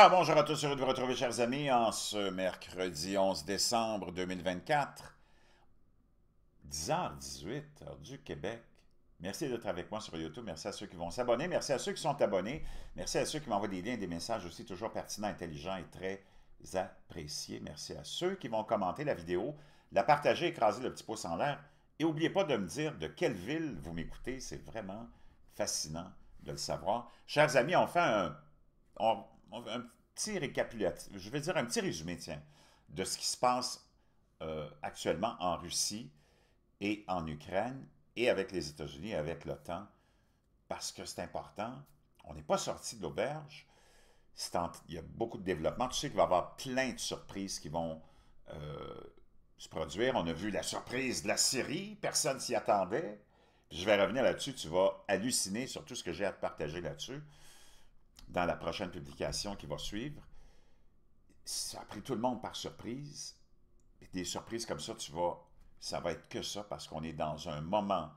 Alors, bonjour à tous, heureux de vous retrouver, chers amis, en ce mercredi 11 décembre 2024, 10h18, heure du Québec. Merci d'être avec moi sur YouTube, merci à ceux qui vont s'abonner, merci à ceux qui sont abonnés, merci à ceux qui m'envoient des liens et des messages aussi toujours pertinents, intelligents et très appréciés. Merci à ceux qui vont commenter la vidéo, la partager, écraser le petit pouce en l'air. Et n'oubliez pas de me dire de quelle ville vous m'écoutez, c'est vraiment fascinant de le savoir. Chers amis, on fait un petit récapitulatif, je vais dire un petit résumé, tiens, de ce qui se passe actuellement en Russie et en Ukraine et avec les États-Unis et avec l'OTAN, parce que c'est important. On n'est pas sorti de l'auberge. Il y a beaucoup de développement. Tu sais qu'il va y avoir plein de surprises qui vont se produire. On a vu la surprise de la Syrie. Personne s'y attendait. Puis je vais revenir là-dessus. Tu vas halluciner sur tout ce que j'ai à te partager là-dessus dans la prochaine publication qui va suivre. Ça a pris tout le monde par surprise. Et des surprises comme ça, ça va être que ça, parce qu'on est dans un moment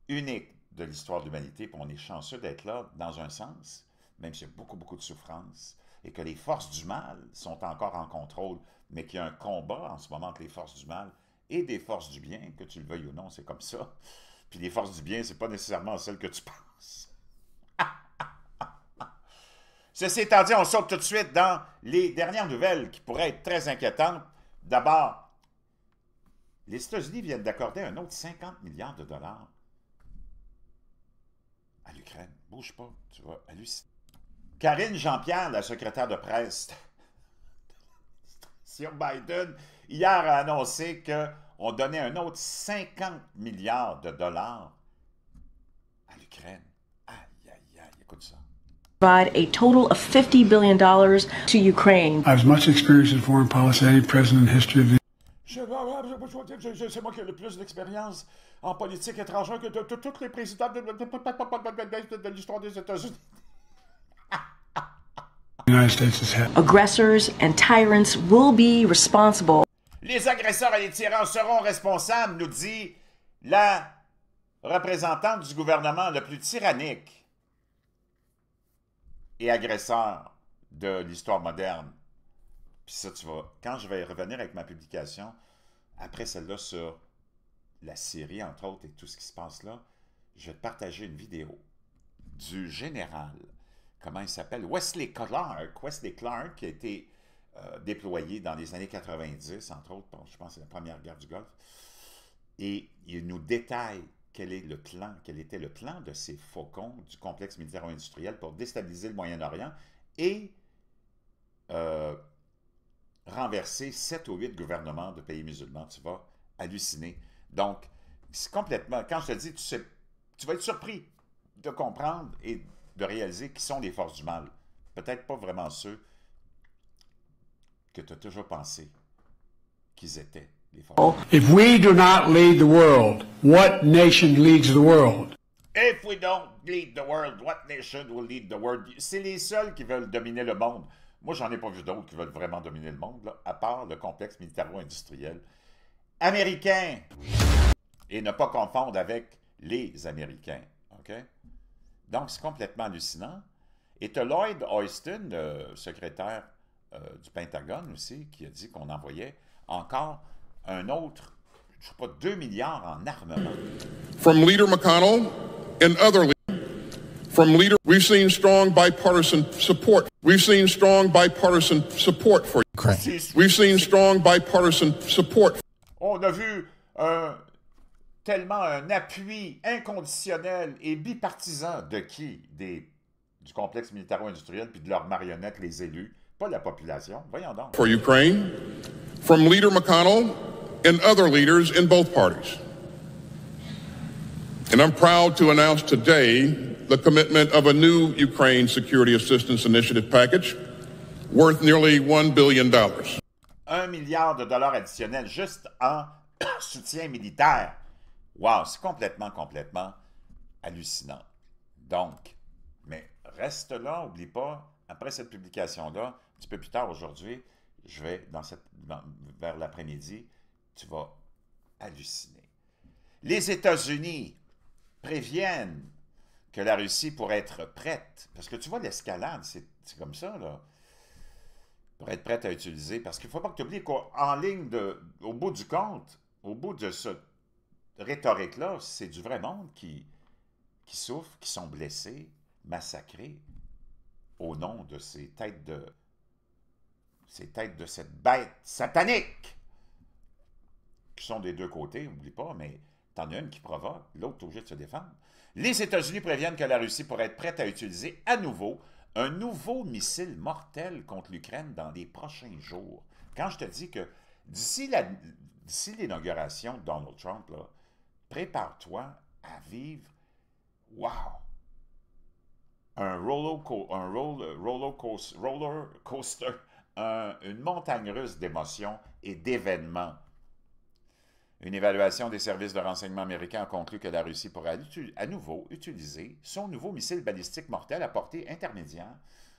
unique de l'histoire de l'humanité, puis on est chanceux d'être là, dans un sens, même s'il y a beaucoup, beaucoup de souffrance, et que les forces du mal sont encore en contrôle, mais qu'il y a un combat en ce moment entre les forces du mal et des forces du bien, que tu le veuilles ou non, c'est comme ça. Puis les forces du bien, c'est pas nécessairement celles que tu penses. Ceci étant dit, on saute tout de suite dans les dernières nouvelles qui pourraient être très inquiétantes. D'abord, les États-Unis viennent d'accorder un autre 50 milliards de dollars à l'Ukraine. Bouge pas, tu vas halluciner. Karine Jean-Pierre, la secrétaire de presse sur Biden, hier a annoncé qu'on donnait un autre 50 milliards de dollars à l'Ukraine. Aïe, aïe, aïe, écoute ça. Provide a total of $50 billion to Ukraine. I have as much experience in foreign policy as any president in history of the c'est moi qui ai le plus d'expérience en politique étrangère que tous les présidents de l'histoire des États-Unis. United States has had. Aggressors and tyrants will be responsible. Les agresseurs et les tyrans seront responsables, nous dit la représentante du gouvernement le plus tyrannique et agresseur de l'histoire moderne. Puis ça, tu vas, quand je vais revenir avec ma publication, après celle-là sur la Syrie, entre autres, et tout ce qui se passe là, je vais te partager une vidéo du général, comment il s'appelle, Wesley Clark, qui a été déployé dans les années 90, entre autres, je pense que c'est la première guerre du Golfe, et il nous détaille quel était le plan de ces faucons du complexe militaro-industriel pour déstabiliser le Moyen-Orient et renverser 7 ou 8 gouvernements de pays musulmans. Tu vas halluciner. Donc, c'est complètement... Quand je te dis, tu vas être surpris de comprendre et de réaliser qui sont les forces du mal. Peut-être pas vraiment ceux que tu as toujours pensé qu'ils étaient, les forces du mal. If we do not lead the world, what nation leads the world? If we don't lead the world, what nation will lead the world? C'est les seuls qui veulent dominer le monde. Moi, j'en ai pas vu d'autres qui veulent vraiment dominer le monde, là, à part le complexe militaro-industriel américain. Et ne pas confondre avec les Américains. OK? Donc, c'est complètement hallucinant. Et tu as Lloyd Austin, le secrétaire du Pentagone aussi, qui a dit qu'on envoyait encore un autre, je ne sais pas, 2 milliards en armement. From Leader McConnell and other leaders. From leader, we've seen strong bipartisan support. We've seen strong bipartisan support for Ukraine. We've seen strong bipartisan support. On a vu tellement un appui inconditionnel et bipartisan de qui? Du complexe militaro-industriel puis de leurs marionnettes, les élus, pas la population. Voyons donc. For Ukraine, from Leader McConnell and other leaders in both parties. And I'm proud to announce today the commitment of a new Ukraine Security Assistance Initiative package worth nearly $1 billion. 1 milliard de dollars additionnels juste en soutien militaire. Wow, c'est complètement hallucinant. Donc, mais reste là, n'oublie pas, après cette publication-là, un petit peu plus tard aujourd'hui, je vais, vers l'après-midi, tu vas halluciner. Les États-Unis préviennent que la Russie pourrait être prête. Parce que tu vois, l'escalade, c'est comme ça, là. pour être prête à utiliser, parce qu'il ne faut pas que tu oublies qu'en ligne, au bout du compte, au bout de cette rhétorique-là, c'est du vrai monde qui souffrent, qui sont blessés, massacrés, au nom de ces têtes de cette bête satanique, qui sont des deux côtés, n'oublie pas, mais t'en as une qui provoque, l'autre est obligé de se défendre. Les États-Unis préviennent que la Russie pourrait être prête à utiliser à nouveau un nouveau missile mortel contre l'Ukraine dans les prochains jours. Quand je te dis que d'ici l'inauguration de Donald Trump, là, prépare-toi à vivre, wow, un roller coaster, une montagne russe d'émotions et d'événements. Une évaluation des services de renseignement américains a conclu que la Russie pourrait à nouveau utiliser son nouveau missile balistique mortel à portée intermédiaire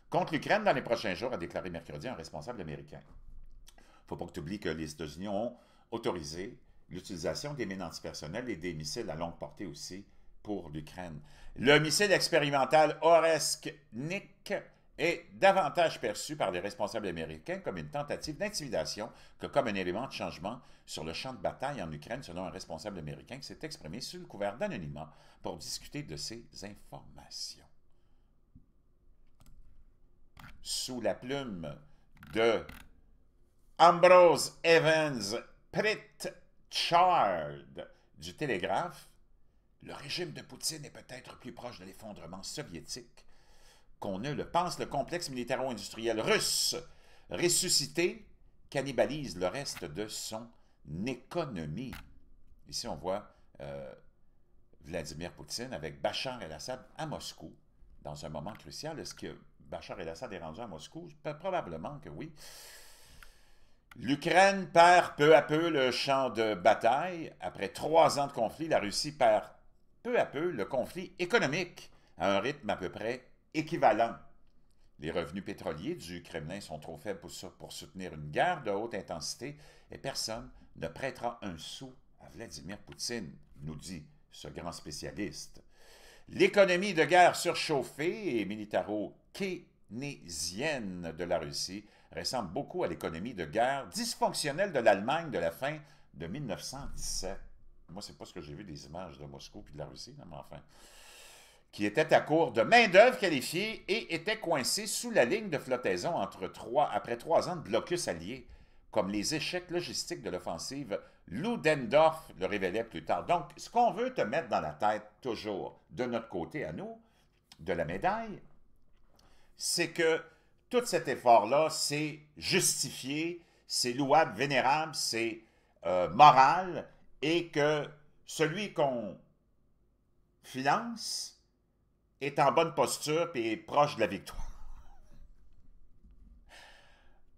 contre l'Ukraine dans les prochains jours, a déclaré mercredi un responsable américain. Il ne faut pas que tu oublies que les États-Unis ont autorisé l'utilisation des mines antipersonnelles et des missiles à longue portée aussi pour l'Ukraine. Le missile expérimental Oresknik est davantage perçu par les responsables américains comme une tentative d'intimidation que comme un élément de changement sur le champ de bataille en Ukraine, selon un responsable américain qui s'est exprimé sous le couvert d'anonymat pour discuter de ces informations. Sous la plume de Ambrose Evans Pritchard du Télégraphe, le régime de Poutine est peut-être plus proche de l'effondrement soviétique qu'on ne le pense. Le complexe militaro-industriel russe ressuscité cannibalise le reste de son économie. Ici, on voit Vladimir Poutine avec Bachar el-Assad à Moscou, dans un moment crucial. Est-ce que Bachar el-Assad est rendu à Moscou? Probablement que oui. L'Ukraine perd peu à peu le champ de bataille. Après 3 ans de conflit, la Russie perd peu à peu le conflit économique à un rythme à peu près équivalent. Les revenus pétroliers du Kremlin sont trop faibles pour soutenir une guerre de haute intensité et personne ne prêtera un sou à Vladimir Poutine, nous dit ce grand spécialiste. L'économie de guerre surchauffée et militaro-keynésienne de la Russie ressemble beaucoup à l'économie de guerre dysfonctionnelle de l'Allemagne de la fin de 1917. Moi, c'est pas ce que j'ai vu des images de Moscou puis de la Russie, mais enfin. Qui était à court de main-d'œuvre qualifiée et était coincé sous la ligne de flottaison après 3 ans de blocus alliés, comme les échecs logistiques de l'offensive Ludendorff le révélait plus tard. Donc, ce qu'on veut te mettre dans la tête, toujours, de notre côté à nous, de la médaille, c'est que tout cet effort-là, c'est justifié, c'est louable, vénérable, c'est moral, et que celui qu'on finance est en bonne posture et est proche de la victoire.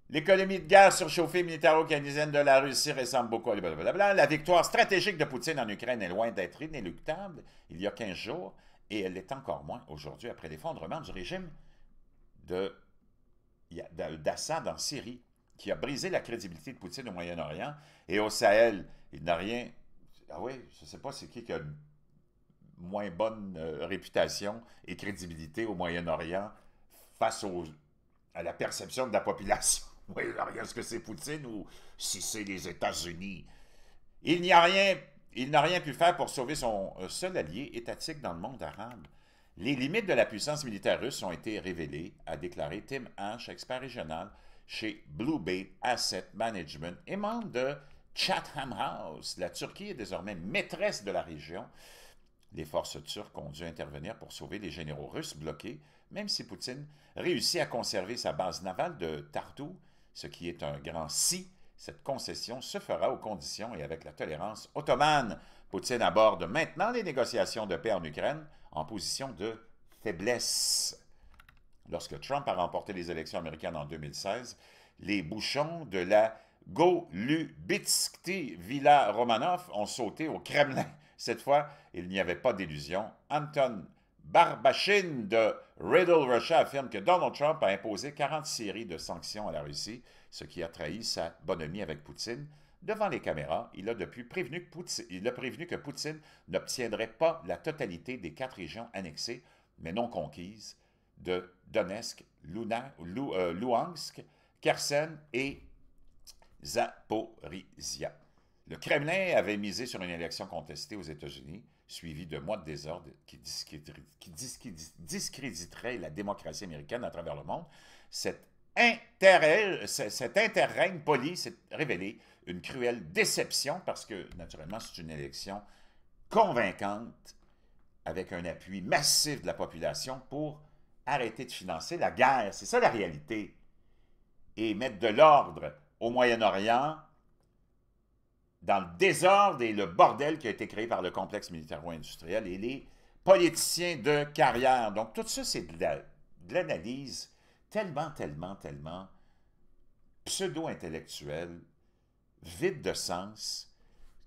L'économie de guerre surchauffée militaro-keynésienne de la Russie ressemble beaucoup à blablabla. La victoire stratégique de Poutine en Ukraine est loin d'être inéluctable il y a 15 jours, et elle l'est encore moins aujourd'hui après l'effondrement du régime d'Assad en Syrie, qui a brisé la crédibilité de Poutine au Moyen-Orient et au Sahel. Il n'a rien... Ah oui, je ne sais pas c'est qui a une moins bonne réputation et crédibilité au Moyen-Orient face à la perception de la population. Oui, est-ce que c'est Poutine ou si c'est les États-Unis? Il n'a rien pu faire pour sauver son seul allié étatique dans le monde arabe. Les limites de la puissance militaire russe ont été révélées, a déclaré Tim Ash, expert régional chez Blue Bay Asset Management et membre de Chatham House. La Turquie est désormais maîtresse de la région. Les forces turques ont dû intervenir pour sauver les généraux russes bloqués, même si Poutine réussit à conserver sa base navale de Tartu, ce qui est un grand si. Cette concession se fera aux conditions et avec la tolérance ottomane. Poutine aborde maintenant les négociations de paix en Ukraine en position de faiblesse. Lorsque Trump a remporté les élections américaines en 2016, les bouchons de la Golubitsky Villa Romanov ont sauté au Kremlin. Cette fois, il n'y avait pas d'illusion. Anton Barbachin de Riddle Russia affirme que Donald Trump a imposé 40 séries de sanctions à la Russie, ce qui a trahi sa bonhomie avec Poutine. Devant les caméras, il a prévenu que Poutine n'obtiendrait pas la totalité des 4 régions annexées, mais non conquises, de Donetsk, Luhansk, Kherson et Zaporizhia. Le Kremlin avait misé sur une élection contestée aux États-Unis, suivie de mois de désordre qui discréditerait la démocratie américaine à travers le monde. Cet interrègne poli s'est révélé une cruelle déception parce que, naturellement, c'est une élection convaincante avec un appui massif de la population pour arrêter de financer la guerre. C'est ça la réalité. Et mettre de l'ordre au Moyen-Orient dans le désordre et le bordel qui a été créé par le complexe militaro-industriel et les politiciens de carrière. Donc, tout ça, c'est de l'analyse tellement pseudo-intellectuelle, vide de sens,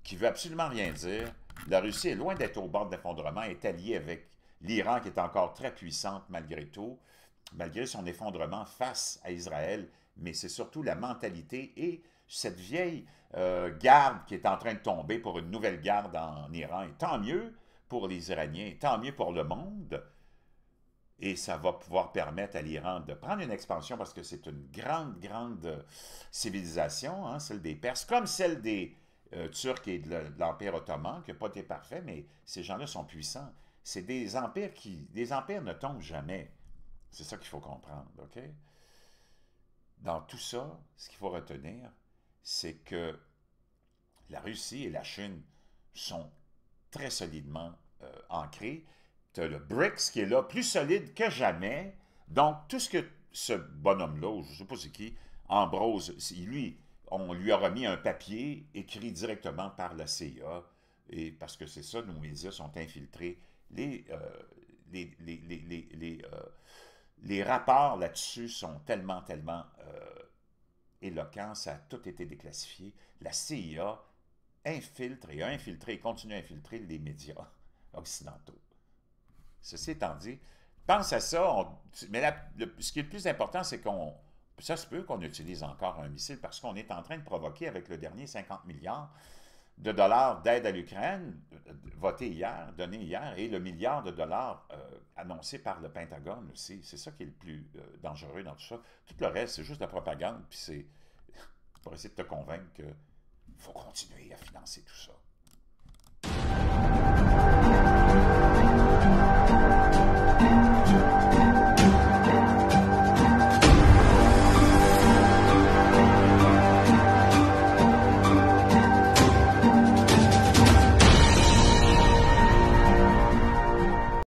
qui veut absolument rien dire. La Russie est loin d'être au bord de l'effondrement, est alliée avec l'Iran, qui est encore très puissante malgré tout, malgré son effondrement face à Israël, mais c'est surtout la mentalité et cette vieille garde qui est en train de tomber pour une nouvelle garde en Iran. Et tant mieux pour les Iraniens, tant mieux pour le monde. Et ça va pouvoir permettre à l'Iran de prendre une expansion parce que c'est une grande civilisation, hein, celle des Perses, comme celle des Turcs et de l'Empire ottoman, qui n'a pas été parfait, mais ces gens-là sont puissants. C'est des empires des empires ne tombent jamais. C'est ça qu'il faut comprendre, OK? Dans tout ça, ce qu'il faut retenir, c'est que la Russie et la Chine sont très solidement ancrés. Tu as le BRICS qui est là, plus solide que jamais. Donc, tout ce que ce bonhomme-là, je ne sais pas c'est qui, Ambrose, on lui a remis un papier écrit directement par la CIA, et parce que c'est ça, nos médias sont infiltrés. Les rapports là-dessus sont tellement éloquents, ça a tout été déclassifié. La CIA infiltre et a infiltré et continue à infiltrer les médias occidentaux. Ceci étant dit, pense à ça, mais ce qui est le plus important, c'est ça se peut qu'on utilise encore un missile parce qu'on est en train de provoquer avec le dernier 50 milliards de dollars d'aide à l'Ukraine, donné hier, et le milliard de dollars annoncé par le Pentagone aussi. C'est ça qui est le plus dangereux dans tout ça. Tout le reste, c'est juste de la propagande, puis c'est pour essayer de te convaincre qu'il faut continuer à financer tout ça.